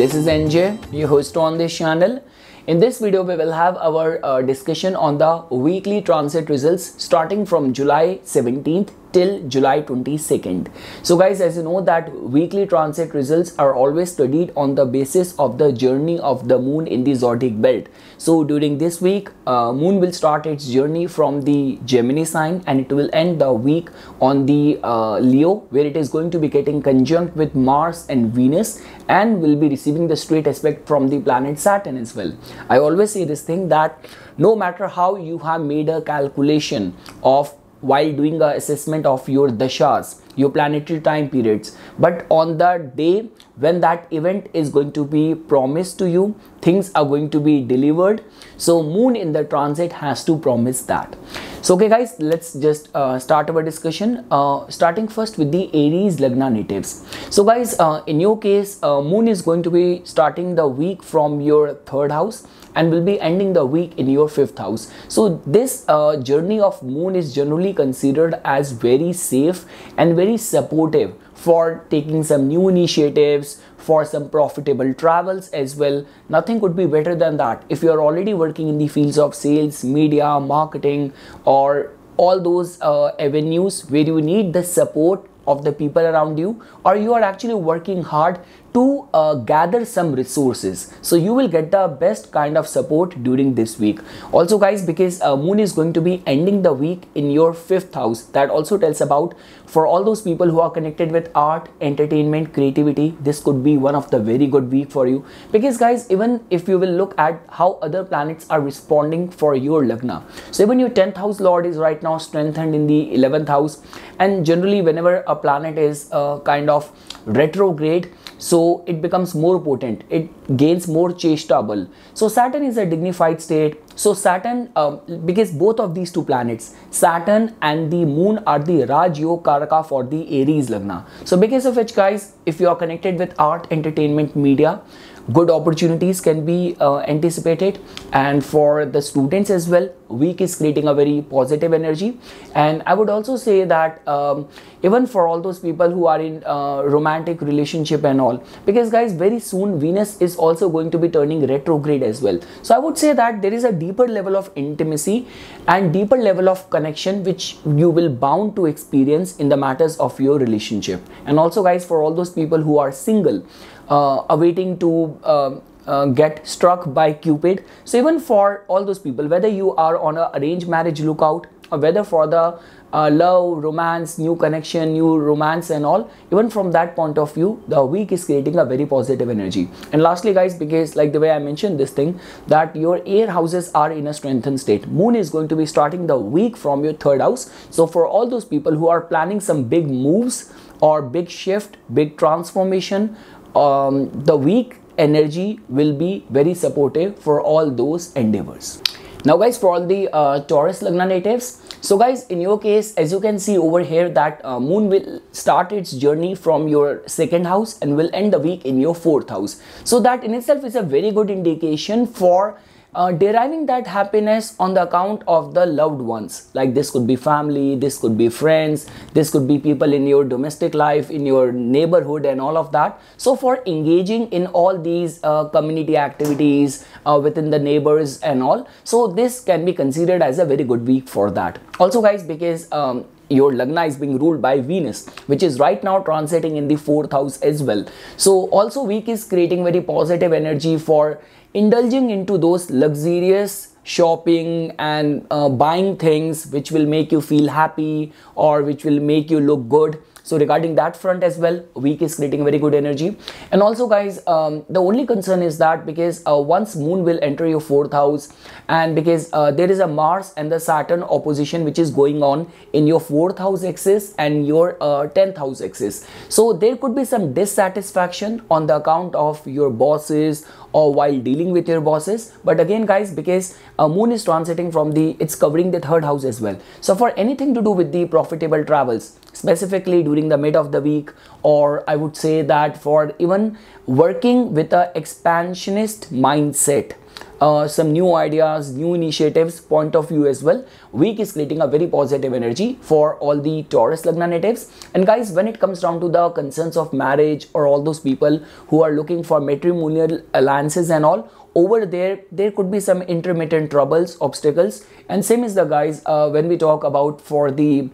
This is NJ, your host on this channel. In this video, we will have our discussion on the weekly transit results starting from July 17th till July 22nd. So guys, as you know that weekly transit results are always studied on the basis of the journey of the moon in the zodiac belt. So during this week, moon will start its journey from the Gemini sign and it will end the week on the Leo, where it is going to be getting conjunct with Mars and Venus and will be receiving the straight aspect from the planet Saturn as well. I always say this thing that no matter how you have made a calculation of while doing an assessment of your dashas, your planetary time periods, but on the day when that event is going to be promised to you, things are going to be delivered. So moon in the transit has to promise that. So okay guys, let's just start our discussion, starting first with the Aries Lagna natives. So guys, in your case, moon is going to be starting the week from your third house and will be ending the week in your fifth house. So this journey of moon is generally considered as very safe and very supportive for taking some new initiatives, for some profitable travels as well. Nothing could be better than that. If you are already working in the fields of sales, media, marketing, or all those avenues where you need the support of the people around you, or you are actually working hard to gather some resources, so you will get the best kind of support during this week. Also guys, because moon is going to be ending the week in your fifth house, that also tells about for all those people who are connected with art, entertainment, creativity, this could be one of the very good week for you. Because guys, even if you will look at how other planets are responding for your Lagna, so even your 10th house lord is right now strengthened in the 11th house, and generally whenever a planet is kind of retrograde, so it becomes more potent, it gains more cheshta bal. So Saturn is a dignified state. So Saturn, because both of these two planets, Saturn and the moon, are the Raj Yoga Karaka for the Aries Lagna. So because of which guys, if you are connected with art, entertainment, media, good opportunities can be anticipated. And for the students as well, week is creating a very positive energy. And I would also say that even for all those people who are in romantic relationship and all, because guys, very soon Venus is also going to be turning retrograde as well. So I would say that there is a deeper level of intimacy and deeper level of connection which you will bound to experience in the matters of your relationship. And also guys, for all those people who are single, awaiting to get struck by Cupid. So even for all those people, whether you are on an arranged marriage lookout, or whether for the love, romance, new connection, new romance and all, even from that point of view, the week is creating a very positive energy. And lastly guys, because like the way I mentioned this thing, that your air houses are in a strengthened state, moon is going to be starting the week from your third house. So for all those people who are planning some big moves or big shift, big transformation, the week energy will be very supportive for all those endeavors. Now guys, for all the Taurus Lagna natives, so guys, in your case, as you can see over here, that moon will start its journey from your second house and will end the week in your fourth house. So that in itself is a very good indication for deriving that happiness on the account of the loved ones. Like this could be family, this could be friends, this could be people in your domestic life, in your neighborhood and all of that. So for engaging in all these community activities within the neighbors and all, so this can be considered as a very good week for that. Also guys, because your Lagna is being ruled by Venus, which is right now transiting in the fourth house as well. So also week is creating very positive energy for indulging into those luxurious shopping and buying things which will make you feel happy or which will make you look good. So regarding that front as well, week is creating very good energy. And also guys, the only concern is that because once moon will enter your fourth house, and because there is a Mars and the Saturn opposition which is going on in your fourth house axis and your 10th house axis. So there could be some dissatisfaction on the account of your bosses or while dealing with your bosses. But again guys, because moon is transiting from it's covering the third house as well. So for anything to do with the profitable travels, specifically during the mid of the week, or I would say that for even working with a expansionist mindset, some new ideas, new initiatives point of view as well. Week is creating a very positive energy for all the Taurus Lagna natives. And guys, when it comes down to the concerns of marriage or all those people who are looking for matrimonial alliances and all, over there could be some intermittent troubles, obstacles. And same is the guys when we talk about for the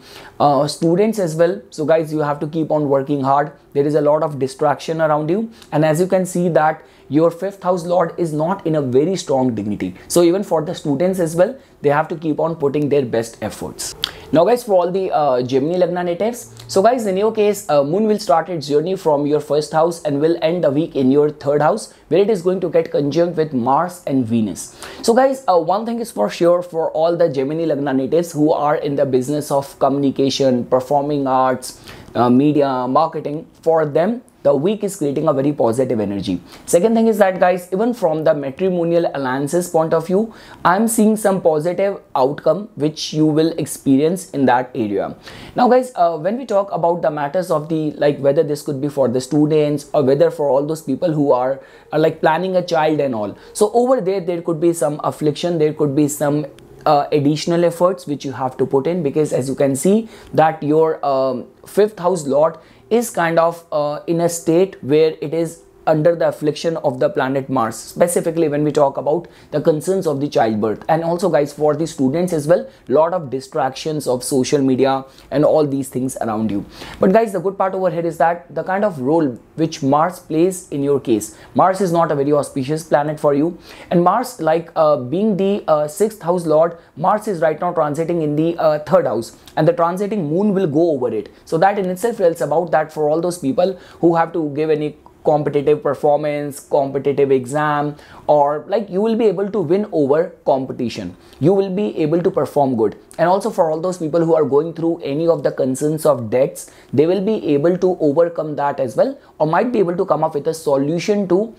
students as well. So guys, you have to keep on working hard. There is a lot of distraction around you, and as you can see that your 5th house lord is not in a very strong dignity. So even for the students as well, they have to keep on putting their best efforts. Now guys, for all the Gemini Lagna natives, so guys, in your case, moon will start its journey from your 1st house and will end the week in your 3rd house, where it is going to get conjunct with Mars and Venus. So guys, one thing is for sure for all the Gemini Lagna natives who are in the business of communication, performing arts, media, marketing, for them the week is creating a very positive energy. Second thing is that guys, even from the matrimonial alliances point of view, I'm seeing some positive outcome which you will experience in that area. Now guys, when we talk about the matters of the, like whether this could be for the students or whether for all those people who are like planning a child and all, so over there could be some affliction, there could be some additional efforts which you have to put in, because as you can see that your 5th house lord is kind of in a state where it is under the affliction of the planet Mars, specifically when we talk about the concerns of the childbirth. And also guys, for the students as well, lot of distractions of social media and all these things around you. But guys, the good part over here is that the kind of role which Mars plays in your case, Mars is not a very auspicious planet for you, and Mars, like being the 6th house lord, Mars is right now transiting in the 3rd house, and the transiting moon will go over it. So that in itself tells about that for all those people who have to give any competitive performance, competitive exam, or like you will be able to win over competition, you will be able to perform good. And also for all those people who are going through any of the concerns of debts, they will be able to overcome that as well, or might be able to come up with a solution to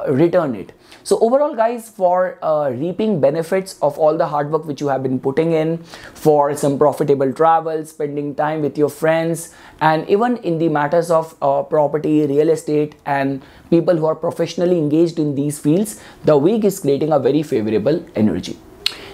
return it. So overall guys, for reaping benefits of all the hard work which you have been putting in, for some profitable travel, spending time with your friends, and even in the matters of property, real estate, and people who are professionally engaged in these fields, the week is creating a very favorable energy.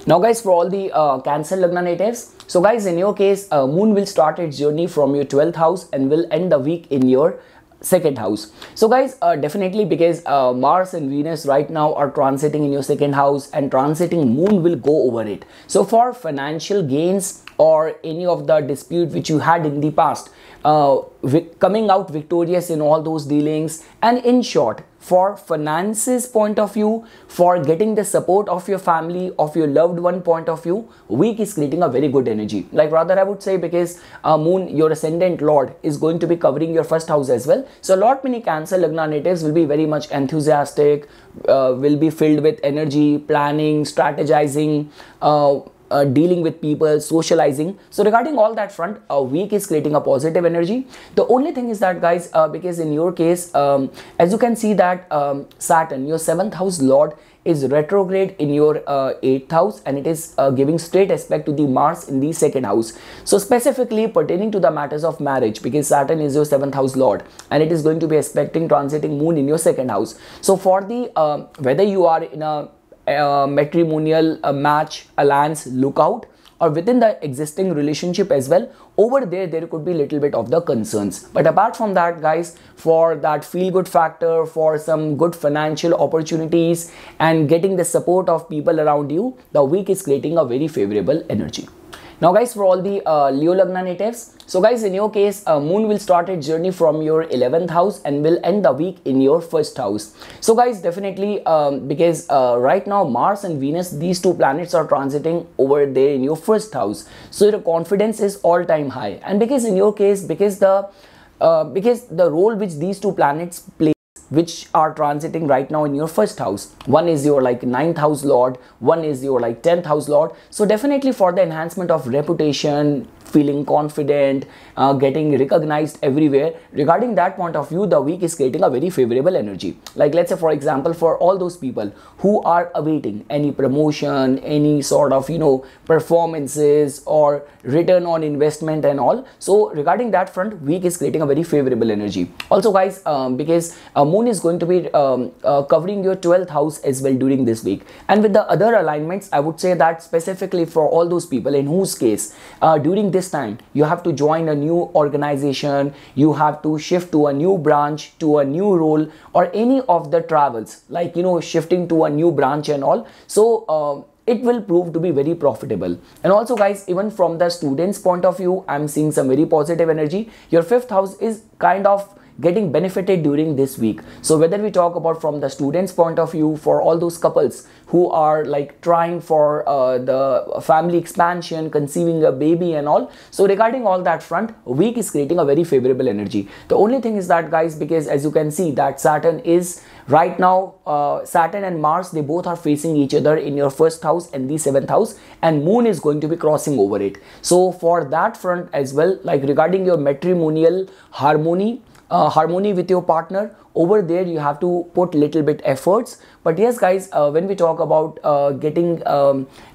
Now guys, for all the Cancer Lagna natives, so guys, in your case, moon will start its journey from your 12th house and will end the week in your 2nd house. So guys, definitely because Mars and Venus right now are transiting in your 2nd house, and transiting moon will go over it. So for financial gains or any of the dispute which you had in the past, coming out victorious in all those dealings, and in short, for finances point of view, for getting the support of your family, of your loved one point of view, week is creating a very good energy. Like rather I would say, because moon, your ascendant lord, is going to be covering your 1st house as well. So a lot many Cancer Lagna natives will be very much enthusiastic, will be filled with energy, planning, strategizing, dealing with people, socializing. So regarding all that front, a week is creating a positive energy. The only thing is that guys, because in your case, as you can see that Saturn, your 7th house lord, is retrograde in your 8th house, and it is giving straight aspect to the Mars in the 2nd house. So specifically pertaining to the matters of marriage, because Saturn is your 7th house lord, and it is going to be aspecting transiting moon in your 2nd house. So for the whether you are in a matrimonial match, alliance, lookout, or within the existing relationship as well, over there could be little bit of the concerns. But apart from that guys, for that feel good factor, for some good financial opportunities and getting the support of people around you, the week is creating a very favorable energy. Now guys, for all the Leo Lagna natives, so guys, in your case, moon will start its journey from your 11th house and will end the week in your 1st house. So guys, definitely because right now Mars and Venus, these two planets are transiting over there in your 1st house, so your confidence is all time high. And because in your case, because the role which these two planets play, which are transiting right now in your 1st house, one is your like 9th house lord, one is your like 10th house lord. So definitely for the enhancement of reputation, feeling confident, getting recognized everywhere. Regarding that point of view, the week is creating a very favorable energy. Like let's say for example, for all those people who are awaiting any promotion, any sort of performances or return on investment and all, so regarding that front, week is creating a very favorable energy. Also guys, because moon is going to be covering your 12th house as well during this week, and with the other alignments, I would say that specifically for all those people in whose case during this time you have to join a new organization, you have to shift to a new branch, to a new role, or any of the travels, like shifting to a new branch and all, so it will prove to be very profitable. And also guys, even from the students point of view, I'm seeing some very positive energy. Your 5th house is kind of getting benefited during this week. So whether we talk about from the students point of view, for all those couples who are like trying for the family expansion, conceiving a baby and all, so regarding all that front, week is creating a very favorable energy. The only thing is that guys, because as you can see that Saturn is right now, Saturn and Mars, they both are facing each other in your 1st house and the 7th house, and moon is going to be crossing over it. So for that front as well, like regarding your matrimonial harmony with your partner, over there you have to put little bit efforts. But yes guys, when we talk about getting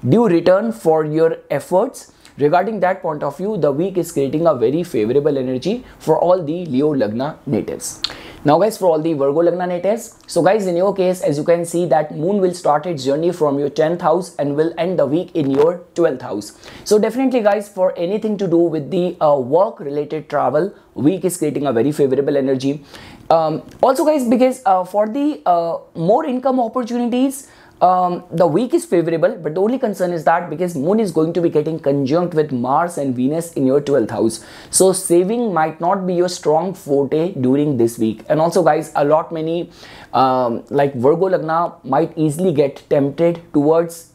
due return for your efforts, regarding that point of view, the week is creating a very favorable energy for all the Leo Lagna natives. Now guys, for all the Virgo Lagna natives, so guys, in your case, as you can see that moon will start its journey from your 10th house and will end the week in your 12th house. So definitely guys, for anything to do with the work related travel, week is creating a very favorable energy. Also guys, because for the more income opportunities, the week is favorable, but the only concern is that because moon is going to be getting conjunct with Mars and Venus in your 12th house, so saving might not be your strong forte during this week. And also guys, a lot many like Virgo Lagna might easily get tempted towards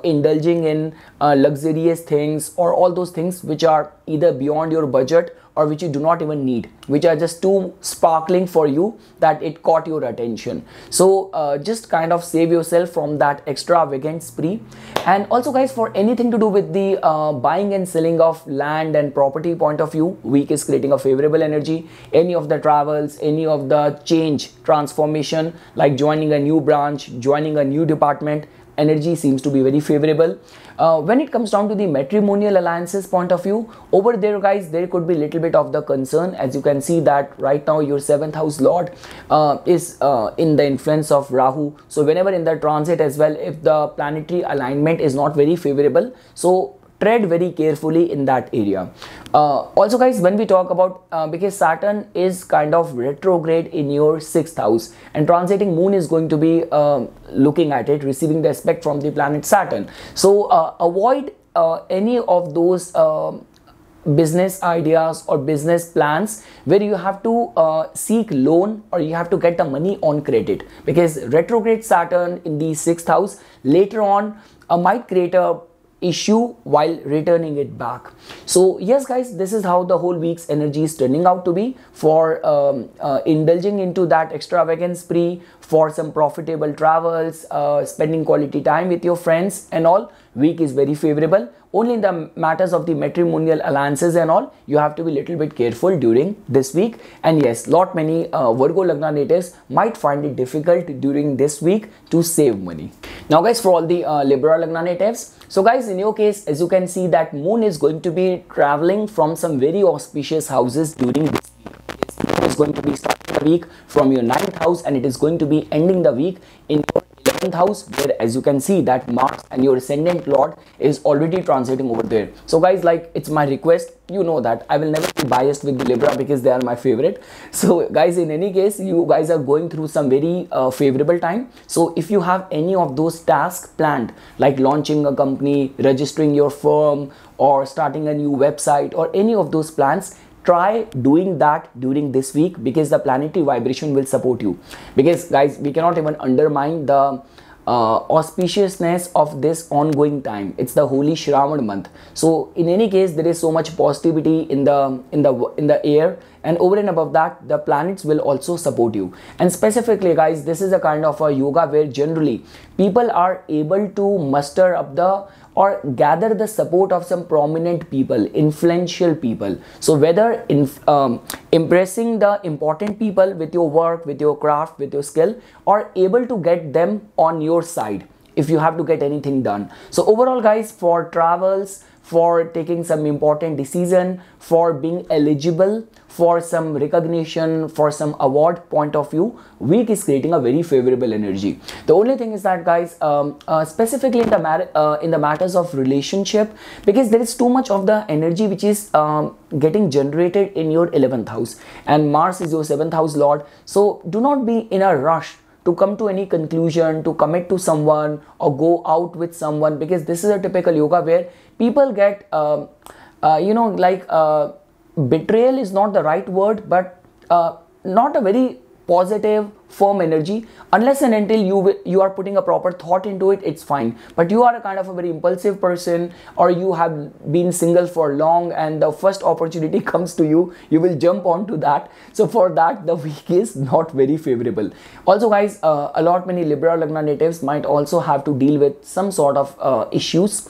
indulging in luxurious things, or all those things which are either beyond your budget or which you do not even need, which are just too sparkling for you that it caught your attention. So just kind of save yourself from that extravagant spree. And also guys, for anything to do with the buying and selling of land and property point of view, week is creating a favorable energy. Any of the travels, any of the change, transformation, like joining a new branch, joining a new department, energy seems to be very favorable. When it comes down to the matrimonial alliances point of view, over there guys, there could be a little bit of the concern. As you can see that right now your 7th house lord is in the influence of Rahu. So whenever in the transit as well, if the planetary alignment is not very favorable, so tread very carefully in that area. Also guys, when we talk about because Saturn is kind of retrograde in your 6th house, and transiting moon is going to be looking at it, receiving the aspect from the planet Saturn. So avoid any of those business ideas or business plans where you have to seek loan or you have to get the money on credit, because retrograde Saturn in the 6th house later on might create a issue while returning it back. So yes guys, this is how the whole week's energy is turning out to be for indulging into that extravagant spree, for some profitable travels, spending quality time with your friends and all. Week is very favorable. Only in the matters of the matrimonial alliances and all, you have to be a little bit careful during this week. And yes, lot many Virgo Lagna natives might find it difficult during this week to save money. Now guys, for all the Libra Lagna natives, so guys, in your case, as you can see that moon is going to be traveling from some very auspicious houses during this week. It is going to be starting the week from your 9th house, and it is going to be ending the week in your 11th house, where as you can see that Mars and your ascendant lord is already transiting over there. So guys, like, it's my request, you know that I will never be biased with the Libra because they are my favorite. So guys, in any case, you guys are going through some very favorable time. So if you have any of those tasks planned, like launching a company, registering your firm, or starting a new website, or any of those plans, try doing that during this week, because the planetary vibration will support you. Because guys, we cannot even undermine the auspiciousness of this ongoing time. It's the holy Shravan month. So in any case, there is so much positivity in the air, and over and above that, the planets will also support you. And specifically guys, this is a kind of a yoga where generally people are able to muster up the or gather the support of some prominent people, influential people. So whether impressing the important people with your work, with your craft, with your skill, or able to get them on your side if you have to get anything done. So overall guys, for travels, for taking some important decision, for being eligible for some recognition, for some award point of view, week is creating a very favorable energy. The only thing is that guys, specifically in the matters of relationship, because there is too much of the energy which is getting generated in your 11th house, and Mars is your 7th house lord. So do not be in a rush to come to any conclusion, to commit to someone or go out with someone, because this is a typical yoga where people get betrayal is not the right word, but not a very positive firm energy. Unless and until you are putting a proper thought into it, it's fine. But you are a kind of a very impulsive person, or you have been single for long and the first opportunity comes to you, you will jump onto that. So for that, the week is not very favorable. Also guys, a lot many Libra Lagna natives might also have to deal with some sort of issues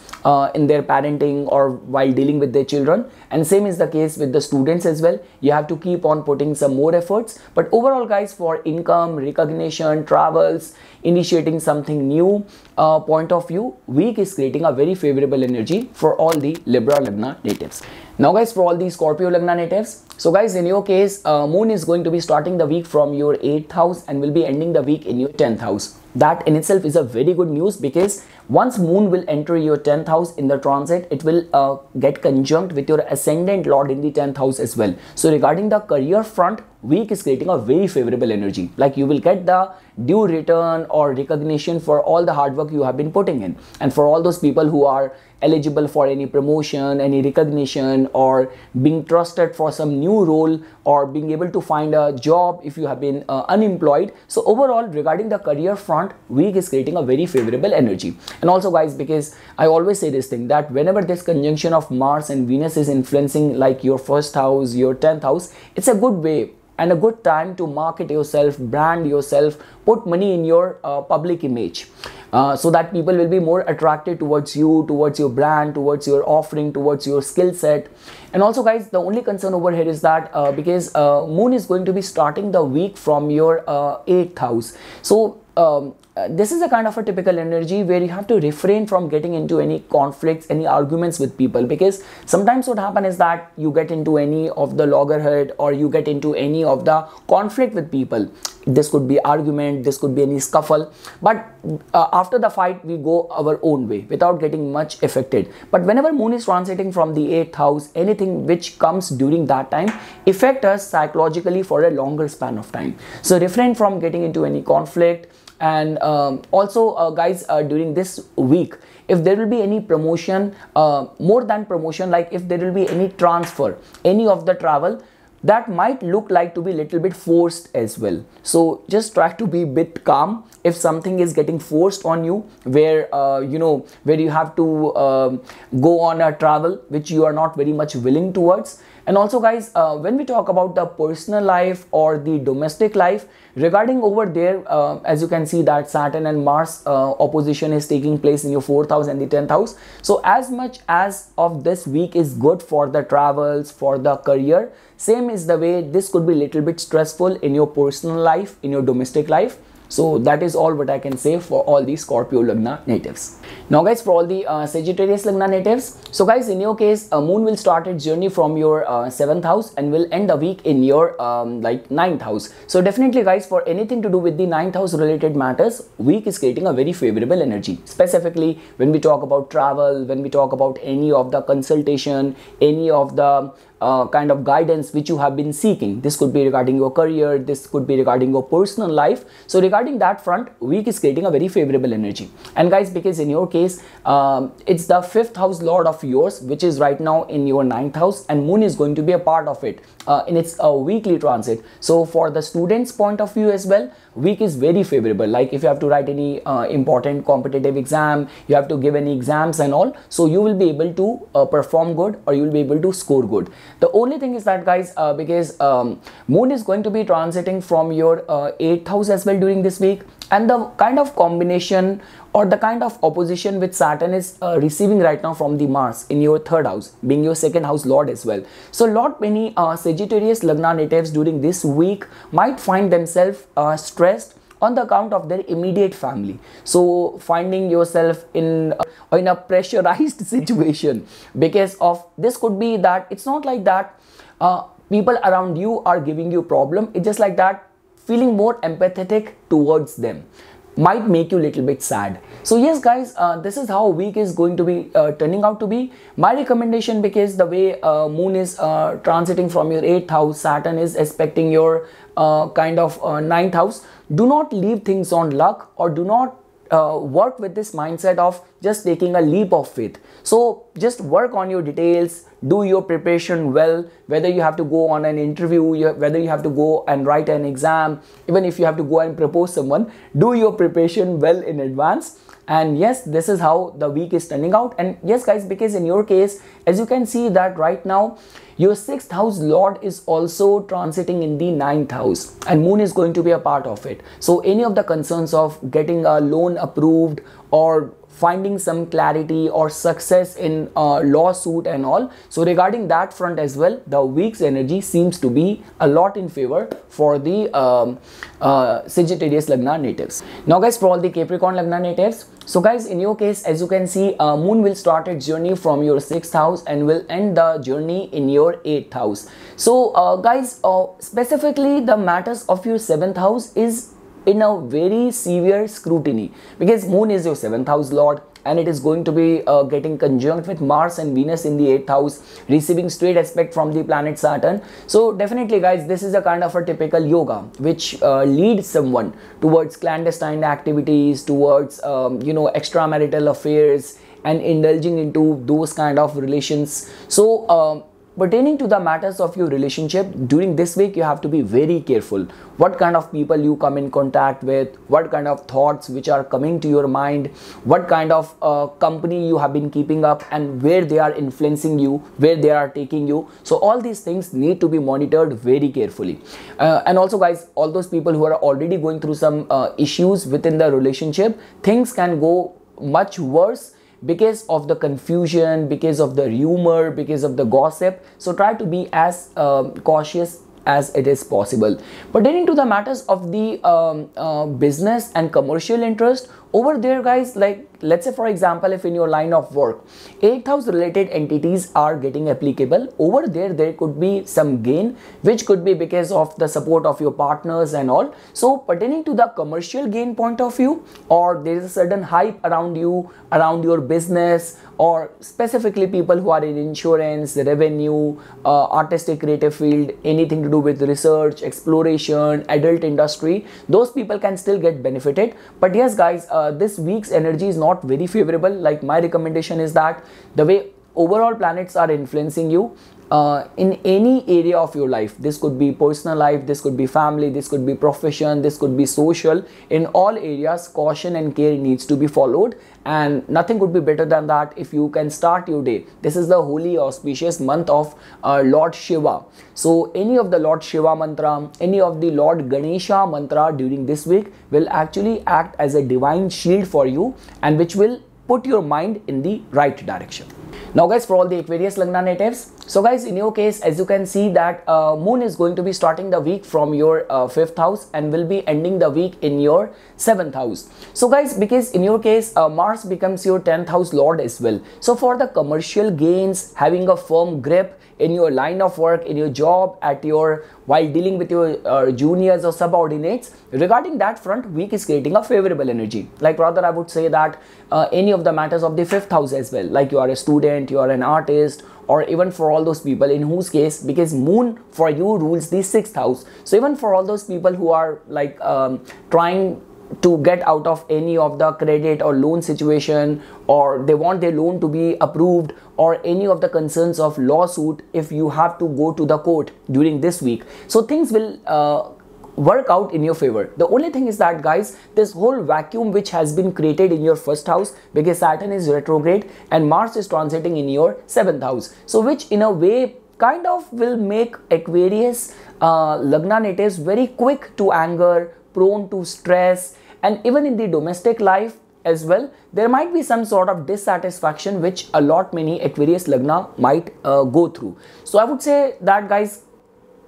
in their parenting or while dealing with their children, and same is the case with the students as well. You have to keep on putting some more efforts. But overall guys, for income, recognition, travels, initiating something new point of view, week is creating a very favorable energy for all the Libra Lagna natives. Now guys, for all the Scorpio Lagna natives, so guys, in your case, moon is going to be starting the week from your 8th house and will be ending the week in your 10th house. That in itself is a very good news, because once moon will enter your 10th house in the transit, it will get conjunct with your ascendant lord in the 10th house as well. So regarding the career front, week is creating a very favorable energy. Like you will get the due return or recognition for all the hard work you have been putting in. And for all those people who are eligible for any promotion, any recognition, or being trusted for some new role, or being able to find a job if you have been unemployed. So overall, regarding the career front, week is creating a very favorable energy. And also guys, because I always say this thing, that whenever this conjunction of Mars and Venus is influencing like your 1st house, your 10th house, it's a good way and a good time to market yourself, brand yourself, put money in your public image, so that people will be more attracted towards you, towards your brand, towards your offering, towards your skill set. And also guys, the only concern over here is that because moon is going to be starting the week from your 8th house. So this is a kind of a typical energy where you have to refrain from getting into any conflicts, any arguments with people, because sometimes what happens is that you get into any of the loggerhead, or you get into any of the conflict with people. This could be argument, this could be any scuffle, but after the fight we go our own way without getting much affected. But whenever moon is transiting from the 8th house, anything which comes during that time affect us psychologically for a longer span of time. So refrain from getting into any conflict. And also guys, during this week, if there will be any promotion, more than promotion, like if there will be any transfer, any of the travel, that might look like to be a little bit forced as well. So just try to be a bit calm if something is getting forced on you, where where you have to go on a travel which you are not very much willing towards. And also guys, when we talk about the personal life or the domestic life, regarding over there, as you can see that Saturn and Mars opposition is taking place in your 4th house and the 10th house. So as much as of this week is good for the travels, for the career, same is the way this could be a little bit stressful in your personal life, in your domestic life. So that is all what I can say for all the Scorpio Lagna natives. Now guys, for all the Sagittarius Lagna natives, so guys, in your case, moon will start its journey from your 7th house and will end the week in your 9th house. So definitely guys, for anything to do with the 9th house related matters, week is creating a very favorable energy. Specifically when we talk about travel, when we talk about any of the consultation, any of the kind of guidance which you have been seeking. This could be regarding your career, this could be regarding your personal life. So regarding that front, week is creating a very favorable energy. And guys, because in your case, it's the 5th house lord of yours, which is right now in your 9th house, and moon is going to be a part of it in its weekly transit. So for the students' point of view as well, week is very favorable. Like if you have to write any important competitive exam, you have to give any exams and all, so you will be able to perform good, or you will be able to score good. The only thing is that guys, because moon is going to be transiting from your 8th house as well during this week, and the kind of combination or the kind of opposition which Saturn is receiving right now from the Mars in your 3rd house, being your 2nd house lord as well. So lot many Sagittarius Lagna natives during this week might find themselves stressed on the account of their immediate family. So finding yourself in a pressurized situation because of this. Could be that it's not like that people around you are giving you problem. It's just like that feeling more empathetic towards them might make you a little bit sad. So yes guys, this is how a week is going to be turning out to be. My recommendation, because the way moon is transiting from your 8th house, Saturn is aspecting your kind of 9th house, do not leave things on luck, or do not work with this mindset of just taking a leap of faith. So just work on your details, do your preparation well, whether you have to go on an interview, whether you have to go and write an exam, even if you have to go and propose someone, do your preparation well in advance. And yes, this is how the week is turning out. And yes guys, because in your case, as you can see that right now, your 6th house lord is also transiting in the 9th house, and moon is going to be a part of it. So any of the concerns of getting a loan approved, or finding some clarity or success in a lawsuit and all, so regarding that front as well, the week's energy seems to be a lot in favor for the Sagittarius Lagna natives. Now guys, for all the Capricorn Lagna natives, so guys, in your case, as you can see, moon will start its journey from your 6th house and will end the journey in your 8th house. So guys, specifically the matters of your 7th house is in a very severe scrutiny, because moon is your 7th house lord, and it is going to be getting conjunct with Mars and Venus in the 8th house, receiving straight aspect from the planet Saturn. So definitely guys, this is a kind of a typical yoga which leads someone towards clandestine activities, towards extramarital affairs, and indulging into those kind of relations. So pertaining to the matters of your relationship during this week, you have to be very careful what kind of people you come in contact with, what kind of thoughts which are coming to your mind, what kind of company you have been keeping up, and where they are influencing you, where they are taking you. So all these things need to be monitored very carefully. And also guys, all those people who are already going through some issues within the relationship, things can go much worse because of the confusion, because of the rumor, because of the gossip. So try to be as cautious as it is possible. Pertaining to the matters of the business and commercial interest, over there guys, like let's say for example, if in your line of work 8th house related entities are getting applicable, over there could be some gain, which could be because of the support of your partners and all. So pertaining to the commercial gain point of view, or there is a certain hype around you, around your business, or specifically people who are in insurance, revenue, artistic creative field, anything to do with research, exploration, adult industry, those people can still get benefited. But yes guys, this week's energy is not very favorable. Like my recommendation is that the way overall planets are influencing you in any area of your life, this could be personal life, this could be family, this could be profession, this could be social, in all areas caution and care needs to be followed, and nothing could be better than that if you can start your day. This is the holy auspicious month of Lord Shiva. So any of the Lord Shiva mantra, any of the Lord Ganesha mantra during this week will actually act as a divine shield for you, and which will put your mind in the right direction. Now guys, for all the Aquarius Lagna natives, so guys, in your case, as you can see that moon is going to be starting the week from your 5th house and will be ending the week in your 7th house. So guys, because in your case Mars becomes your 10th house lord as well. So for the commercial gains, having a firm grip in your line of work, in your job, while dealing with your juniors or subordinates, regarding that front, week is creating a favorable energy. Like rather I would say that any of the matters of the 5th house as well, like you are a student, you are an artist, or even for all those people in whose case, because moon for you rules the 6th house, so even for all those people who are like trying to get out of any of the credit or loan situation, or they want their loan to be approved, or any of the concerns of lawsuit, if you have to go to the court during this week, so things will work out in your favor. The only thing is that guys, this whole vacuum which has been created in your 1st house, because Saturn is retrograde and Mars is transiting in your 7th house, so which in a way kind of will make Aquarius Lagna natives very quick to anger, prone to stress, and even in the domestic life as well, there might be some sort of dissatisfaction which a lot many Aquarius Lagna might go through. So I would say that, guys,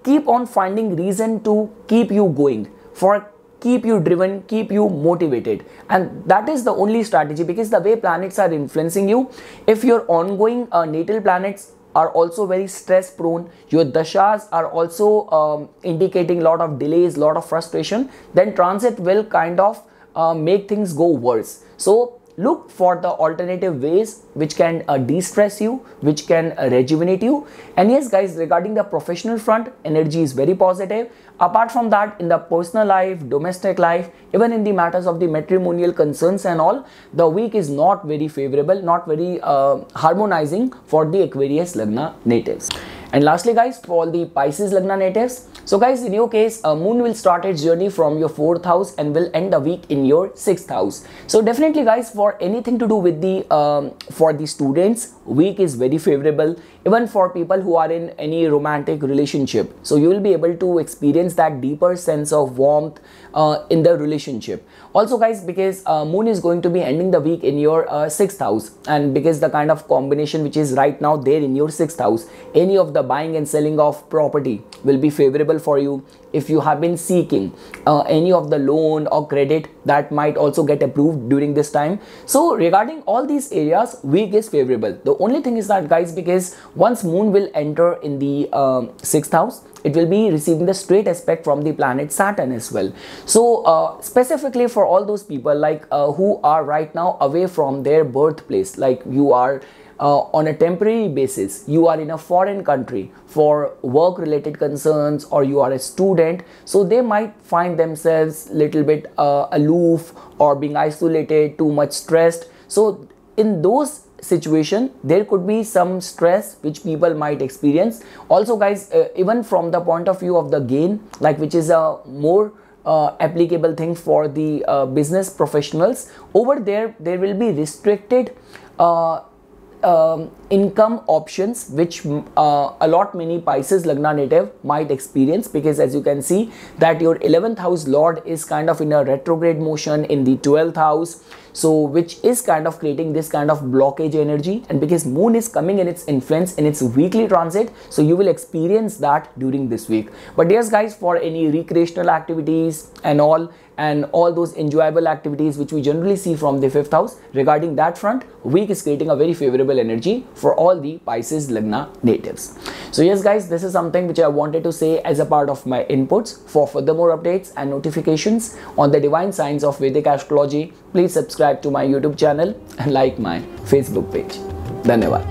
keep on finding reason to keep you going, for keep you driven, keep you motivated, and that is the only strategy, because the way planets are influencing you, if your ongoing natal planets are also very stress prone, your dashas are also indicating a lot of delays, lot of frustration, then transit will kind of make things go worse. So look for the alternative ways which can de-stress you, which can rejuvenate you. And yes, guys, regarding the professional front, energy is very positive. Apart from that, in the personal life, domestic life, even in the matters of the matrimonial concerns and all, the week is not very favorable, not very harmonizing for the Aquarius Lagna natives. And lastly, guys, for all the Pisces Lagna natives, so guys, in your case, moon will start its journey from your 4th house and will end the week in your 6th house. So definitely, guys, for anything to do with the for the students, week is very favorable. Even for people who are in any romantic relationship, so you will be able to experience that deeper sense of warmth in the relationship. Also, guys, because moon is going to be ending the week in your 6th house, and because the kind of combination which is right now there in your 6th house, any of the buying and selling of property will be favorable for you. If you have been seeking any of the loan or credit, that might also get approved during this time. So regarding all these areas, week is favorable. The only thing is that, guys, because once moon will enter in the 6th house, it will be receiving the straight aspect from the planet Saturn as well. So specifically for all those people like who are right now away from their birthplace, like you are on a temporary basis, you are in a foreign country for work related concerns, or you are a student, so they might find themselves little bit aloof or being isolated, too much stressed. So in those situation, there could be some stress which people might experience. Also, guys, even from the point of view of the gain, like which is a more applicable thing for the business professionals, over there will be restricted income options which a lot many Pisces Lagna native might experience, because as you can see that your 11th house lord is kind of in a retrograde motion in the 12th house, so which is kind of creating this kind of blockage energy. And because moon is coming in its influence in its weekly transit, so you will experience that during this week. But yes, guys, for any recreational activities and all those enjoyable activities which we generally see from the 5th house, regarding that front, week is creating a very favorable energy for all the Pisces Lagna natives. So yes, guys, this is something which I wanted to say as a part of my inputs. For furthermore updates and notifications on the divine signs of Vedic astrology, please subscribe to my YouTube channel and like my Facebook page. Dhanyavad.